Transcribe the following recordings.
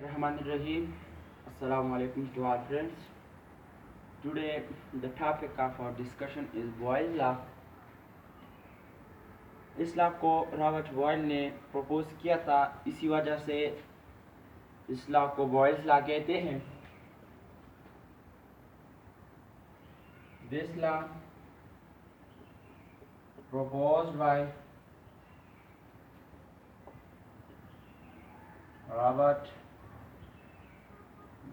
Rahim. Assalamu alaikum to our friends. Today the topic of our discussion is Boyle's law. इस law को Robert boil ने propose किया था, इसी वजह से इस लॉ को बॉयल्स लॉ कहते हैं. This law proposed by Robert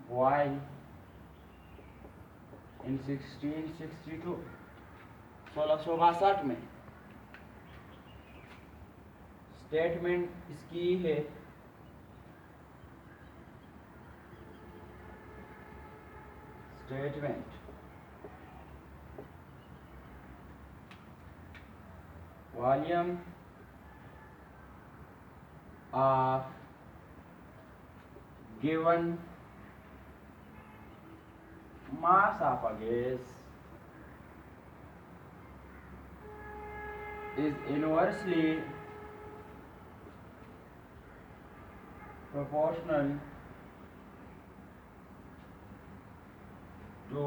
Boyle in 1662 1662 में. स्टेटमेंट इसकी है statement volume of given mass of a gas is inversely proportional to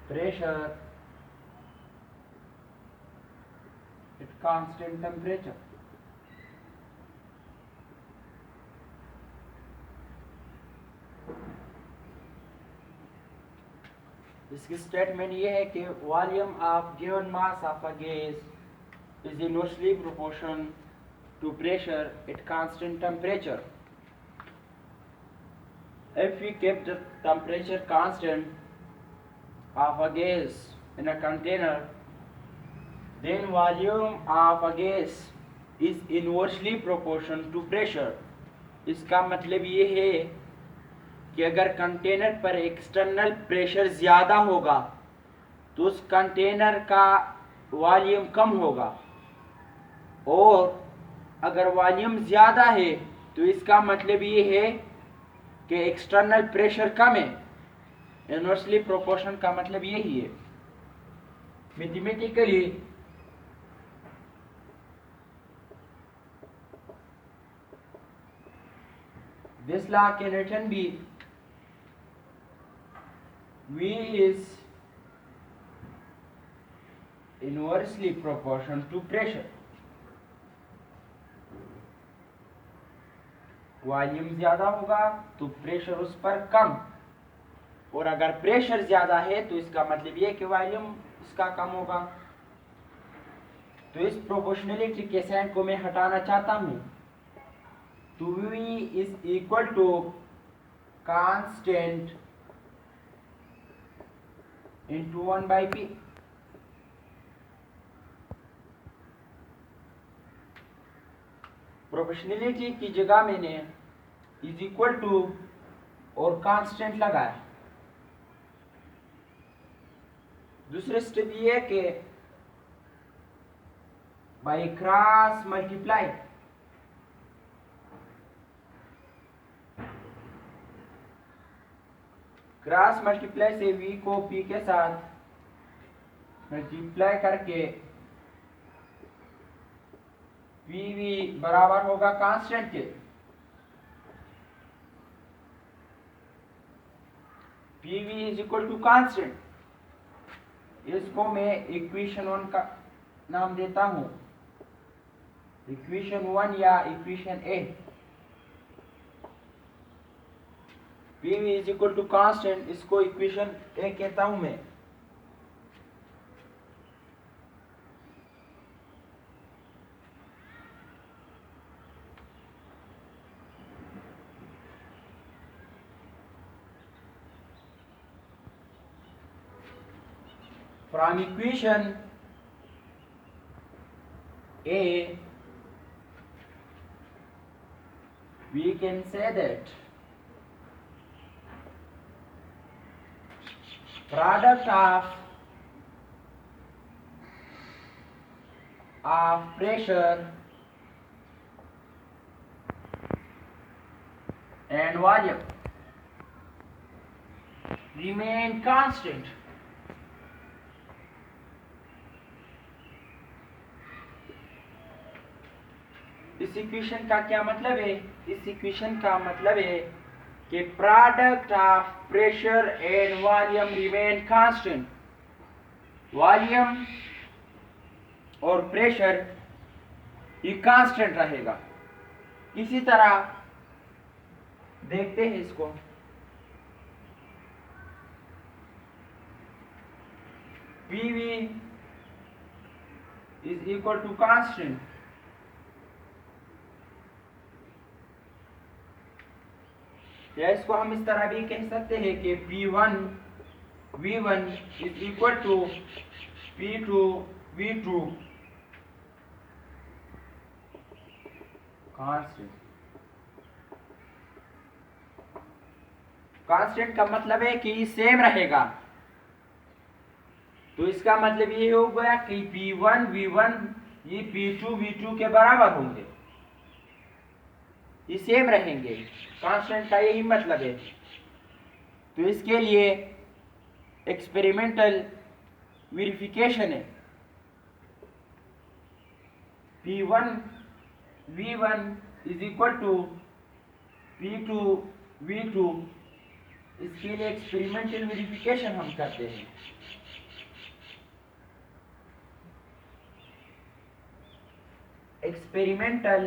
pressure at constant temperature. इसकी स्टेटमेंट ये है कि volume of given mass of a gas is inversely proportional to pressure at constant temperature. If we keep the temperature constant of a gas in a container, then volume of a gas is inversely proportional to pressure. इसका मतलब ये है कि अगर container पर external pressure ज़्यादा होगा तो उस कंटेनर का वॉल्यूम कम होगा, और अगर वॉल्यूम ज़्यादा है तो इसका मतलब ये है कि एक्सटर्नल प्रेशर कम है. इनवर्सली प्रोपोर्शन का मतलब यही है. Mathematically this law can written be V is inversely proportional to pressure. Volume ज्यादा होगा तो प्रेशर उस पर कम, और अगर प्रेशर ज्यादा है तो इसका मतलब ये कि वॉल्यूम उसका कम होगा. तो इस प्रोपोर्शनलिटी के साइन को मैं हटाना चाहता हूं. तो V is equal to constant into 1 by P. Proportionality की जगह मैंने इज इक्वल टू और कांस्टेंट लगाया. दूसरे स्टेप ये है कि बाय क्रॉस मल्टीप्लाई से v को p के साथ मल्टीप्लाई करके pv बराबर होगा कांस्टेंट के. pv is equal to constant. इसको मैं इक्वेशन 1 का नाम देता हूं, इक्वेशन 1 या equation A. pv is equal to constant, इसको इक्वेशन ए कहता हूं मैं. From equation A we can say that product of pressure and volume remain constant. इस इक्वेशन का क्या मतलब है? इस इक्वेशन का मतलब है कि product of pressure and volume remain constant. Volume और प्रेशर ये कांस्टेंट रहेगा। इसी तरह देखते हैं इसको। PV is equal to constant। या इसको हम इस तरह भी कह सकते हैं कि V1 is equal to P2 V2 constant. Constant का मतलब है कि सेम रहेगा। तो इसका मतलब ये हो गया कि P1 V1 ये P2 V2 के बराबर होंगे, ये सेम रहेंगे। कांस्टेंट का यही मतलब है। तो इसके लिए एक्सपेरिमेंटल वेरिफिकेशन है। P1 V1 is equal to P2 V2। इसके लिए एक्सपेरिमेंटल वेरिफिकेशन हम करते हैं। Experimental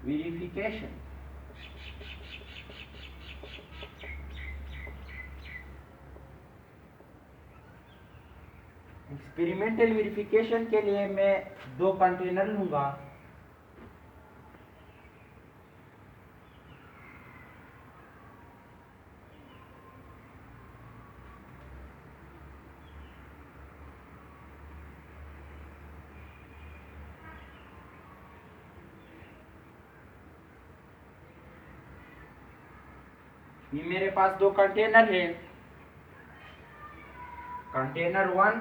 verification. एक्सपेरिमेंटल वेरिफिकेशन के लिए मैं 2 कंटेनर लूंगा। ये मेरे पास 2 कंटेनर हैं। Container 1,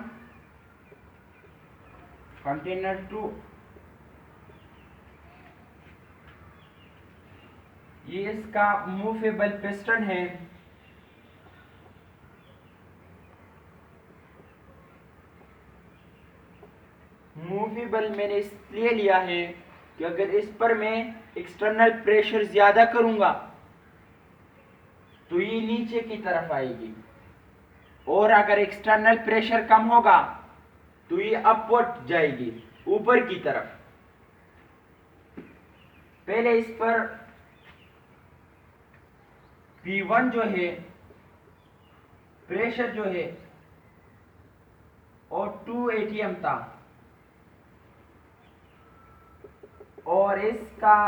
container 2। ये इसका मूवेबल पिस्टन है। मूवेबल मैंने इसलिए लिया है कि अगर इस पर मैं एक्सटर्नल प्रेशर ज्यादा करूंगा तो ये नीचे की तरफ आएगी, और अगर एक्सटर्नल प्रेशर कम होगा तो ये अपवर्ड जाएगी, ऊपर की तरफ। पहले इस पर P1 जो है प्रेशर जो है और 2 atm था, और इसका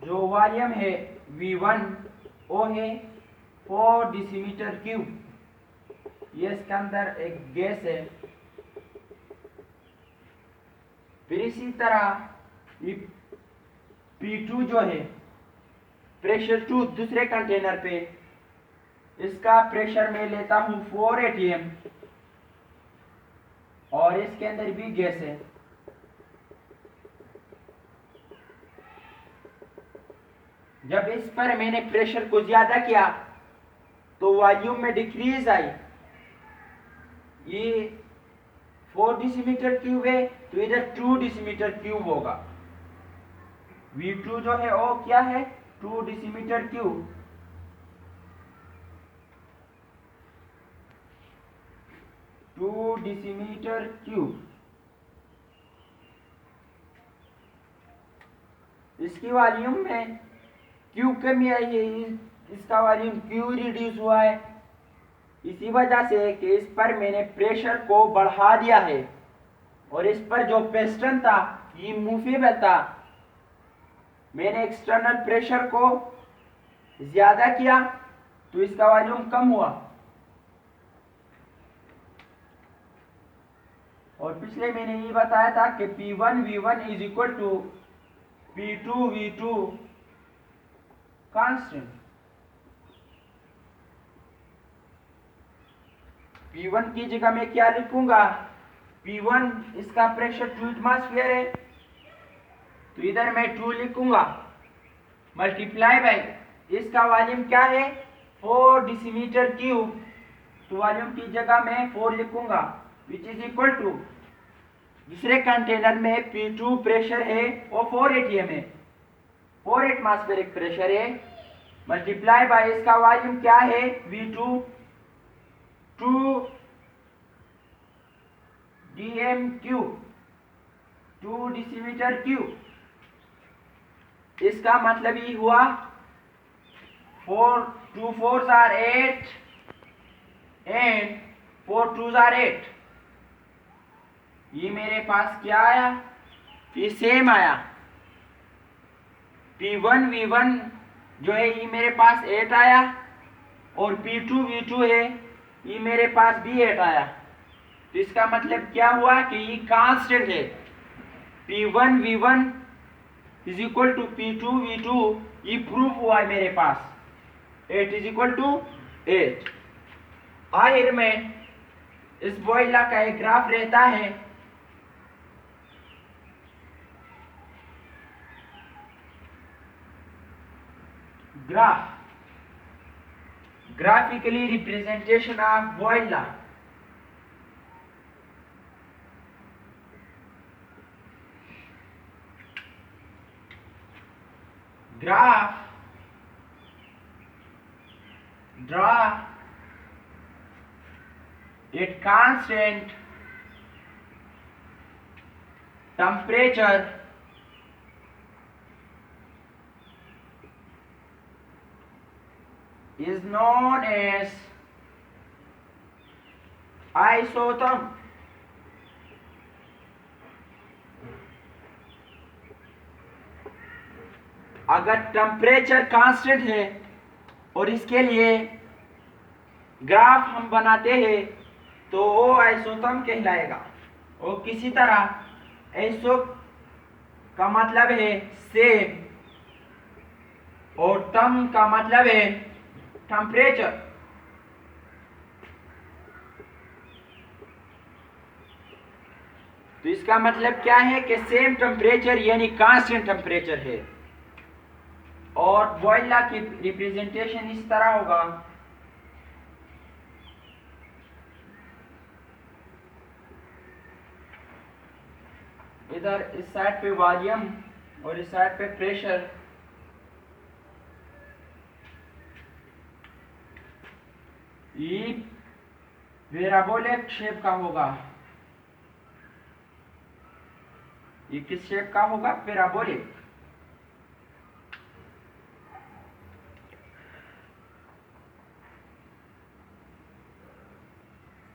जो वॉल्यूम है V1 वो है 4 डेसीमीटर क्यूब। ये इसके अंदर एक गैस है। फिर इसी तरह ये P2 जो है प्रेशर 2 दूसरे कंटेनर पे, इसका प्रेशर मैं लेता हूं 4 atm, और इसके अंदर भी गैस है। जब इस पर मैंने प्रेशर को ज्यादा किया तो वॉल्यूम में डिक्रीज आई। ये 4 डेसीमीटर क्यूब है तो इधर 2 डेसीमीटर क्यूब होगा। V2 जो है वो क्या है 2 डेसीमीटर क्यूब। इसकी वॉल्यूम में क्यू कमी आई है, इसका वॉल्यूम क्यू रिड्यूस हुआ है। इसी वजह से कि इस पर मैंने प्रेशर को बढ़ा दिया है, और इस पर जो पिस्टन था ये मूवेबल था। मैंने एक्सटर्नल प्रेशर को ज्यादा किया तो इसका वॉल्यूम कम हुआ। और पिछले मैंने ये बताया था कि P1 V1 is equal to P2 V2 constant. P1 की जगह मैं क्या लिखूंगा P1 इसका प्रेशर 2 एटमॉस्फेयर है, तो इधर मैं 2 लिखूंगा, मल्टीप्लाई बाय इसका वॉल्यूम क्या है 4 डेसीमीटर क्यूब, तो वॉल्यूम की जगह मैं 4 लिखूंगा, विच इज इक्वल टू दूसरे कंटेनर में P2 प्रेशर है वो 4 atm है, 4 एटमॉस्फेरिक प्रेशर है, मल्टीप्लाई बाय इसका वॉल्यूम क्या है V2 2 dm cube, 2 decimetre cube, इसका मतलब ये हुआ 4 2 4s are 8 and 4 2s are 8, ये मेरे पास क्या आया, ये सेम आया, P1 V1 जो है ये मेरे पास 8 आया, और P2 V2 है ये मेरे पास भी 8 आया, तो इसका मतलब क्या हुआ कि ये कांस्टेंट है, P1 V1 is equal to P2 V2, ये प्रूफ हुआ है मेरे पास, 8 इज इक्वल टू 8। आखिर में इस बॉयलर का एक ग्राफ रहता है, graphically representation of boiler, draw at constant temperature is known as isotherm, अगर टेम्परेचर कांस्टेंट है और इसके लिए ग्राफ हम बनाते हैं तो वो आइसोथर्म कहलाएगा, और किसी तरह आइसो का मतलब है सेम और तम का मतलब है टेम्परेचर, तो इसका मतलब क्या है कि सेम टेम्परेचर यानी कांस्टेंट टेम्परेचर है, और बॉयलर की रिप्रेजेंटेशन इस तरह होगा, इधर इस साइड पे वॉल्यूम और इस साइड पे प्रेशर, ये पैराबोलिक शेप का होगा, ये किस शेप का होगा, पैराबोलिक,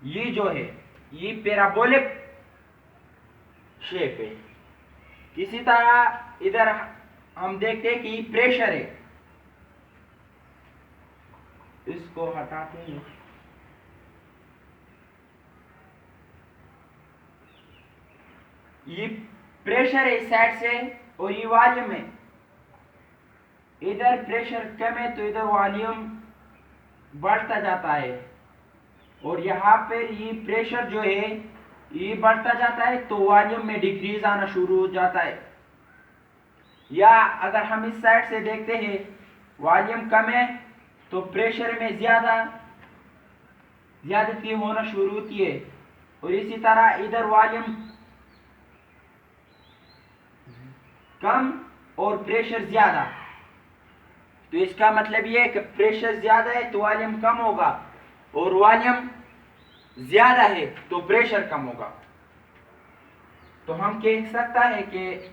ये जो है ये पैराबोलिक शेप है। किसी तरह इधर हम देखते हैं कि प्रेशर है, इसको हटाते हैं, ये प्रेशर है इस साइड से और ये वॉल्यूम है, इधर प्रेशर कम है तो इधर वॉल्यूम बढ़ता जाता है, और यहाँ पर ये प्रेशर जो है ये बढ़ता जाता है तो वॉल्यूम में डिक्रीज आना शुरू हो जाता है, या अगर हम इस साइड से देखते हैं वॉल्यूम कम है तो प्रेशर में ज्यादती होना शुरू होती है, और इसी तरह इधर वॉल्यूम कम और प्रेशर ज्यादा, तो इसका मतलब ये है कि प्रेशर ज्यादा है तो वॉल्यूम कम होगा, और वॉल्यूम ज्यादा है तो प्रेशर कम होगा, तो हम कह सकता है कि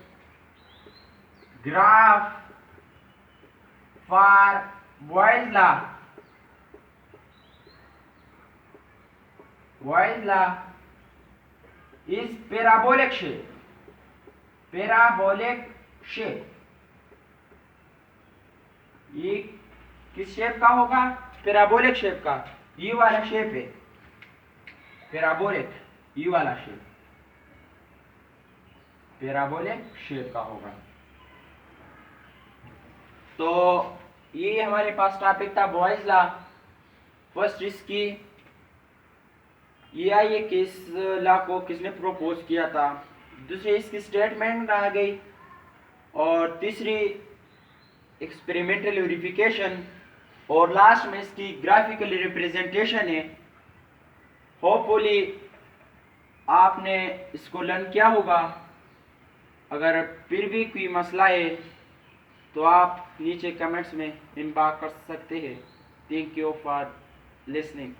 graph for Boyle's is parabolic shape, ये किस शेप का होगा, पैराबोलिक शेप का, ये वाला शेप है पैराबोलिक, ये वाला शेप पैराबोलिक शेप का होगा। तो ये हमारे पास टॉपिक था बॉयज लॉ। फर्स्ट इसकी ये किस लॉ को किसने प्रपोज किया था, दूसरी इसकी स्टेटमेंट आ गई, और तीसरी एक्सपेरिमेंटल वेरिफिकेशन, और लास्ट में इसकी ग्राफिकल रिप्रेजेंटेशन है। होपफुली आपने इसको लर्न किया होगा। अगर फिर भी कोई मसला है तो आप नीचे कमेंट्स में इनबॉक्स कर सकते हैं। Thank you for listening.